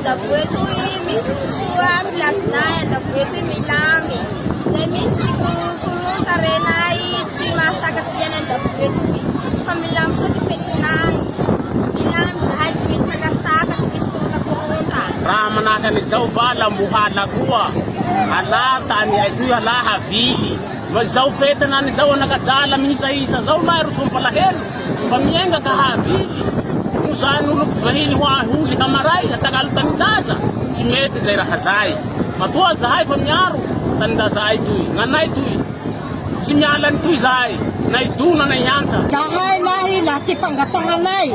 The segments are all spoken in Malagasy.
an-daboe eto misy sosoa pilasinay an-daboe eto milamy zay misy koronta renay tsy mahasakaty any an-daboe eto fa milamy soa ty fetinay milamy zahay tsy misy sakasaka tsy misy koronta raha manahaka an'izao vala mbohala koa ala tany ay toy ala havily zao fetana an'izao anakajala mihisaisa zao lahy ro sompalahelo fa mienga ka havily zany olo vahiny holy hamaray atagalo tanidaza tsy mety zay raha zay matoa zahay fa miaro tanindazay toy nganay toy tsy mialany toy zahay naidona na iantsa zahay lahy laha ty fangatahanay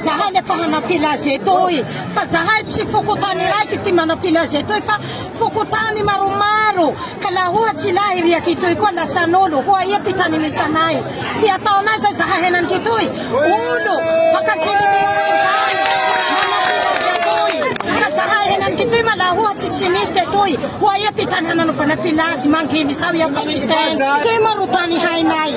zahay lefa hanapilazy etoy fa zahay tsy fokotany raiky ty manapilazy etoy fa fokotany maromaro ka laha ohatsy lahy riaky itoy koa lasan'olo hoa ia ty tany misy anay ty ataonay zay zahay henaniky toy olo pakakely kitoy malahoa tsy tsinisy tetoy hoa ia ty tany hananovana pilazy manginy sao ia fasitaizy toy marotany hainay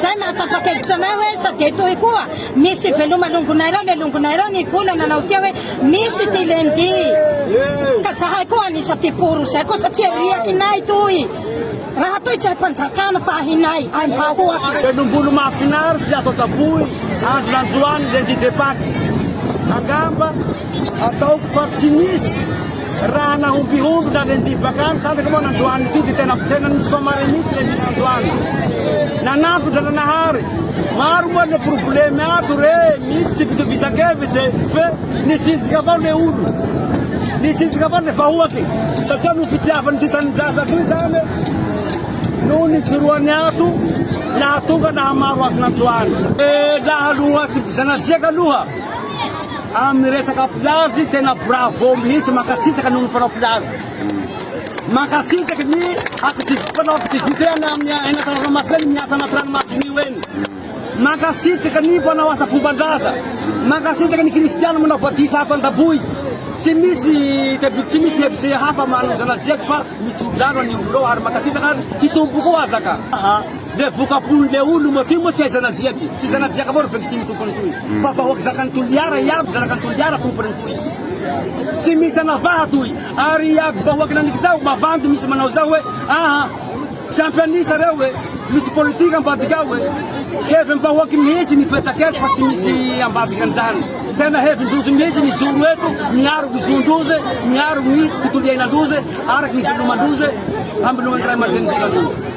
zay mahatapakevitsy anay hoe sady etoy koa misy veloma longonay reo le longonay reo ny vola nanao tia hoe misy ty lendi ka zahay koa anisa ty poro zay koa satria riakinay toy raha toy tsy hampanjakana fa ahinay ay mbahoaky elombolo mahafinary sy ato taboy andro landroany lendi depaky angamba ataoko fa tsy misy raha nahompihomby na lendi bakany sandaka moa nandroany ty ty tena nisy famare misy le nandroany nanapitra nanahary maro moa le problemy ato re misy tsy fitovizakevitse fe nisizika avao le olo nisizika avao le vahoaky satria no fitiavany ty tanijaza toy zany no nisoroany ato laha tonga nahamaro azy nandroany laha aloha sy zanaziaka aloha amin'ny resaka plazy tena bravo mihitsy makasitraka noho ny mpanao plazy makasitraka ny mpanao activité amin'ny ainatanoramasiny miasa anaty ranomasiny io eny makasitraka ny mpanao asa fomban-draza makasitraka ny kristiano manao badisa ato an-daboy tsy misy hevitsy hafa manozanaziaky fa mitsodrano any olo reo ary makasitraka ary hitombo koa azaka le vokapon'le olo moa ty moa tsy hay zanaziaky tsy zanaziaky avao ro fekitiny tompony toy fa vahoaky zakany toliara iaby zanakany toliara tompony toy tsy misy anavaha toy ary iaby vahoaky naniky zao mavandy misy manao zao hoe tsy ampianisa reo hoe misy politika ambadiky ao hoe hevy mbahoaky mihitsy mipetraky eto fa tsy misy ambadiky an'izany tena hevin-drozy mihitsy mijoro eto miaro gizon-drozy miaro ny fitoliainandrozy araky ny velomandrozy amin'ny lohan'ny ray aman-jenin-drozy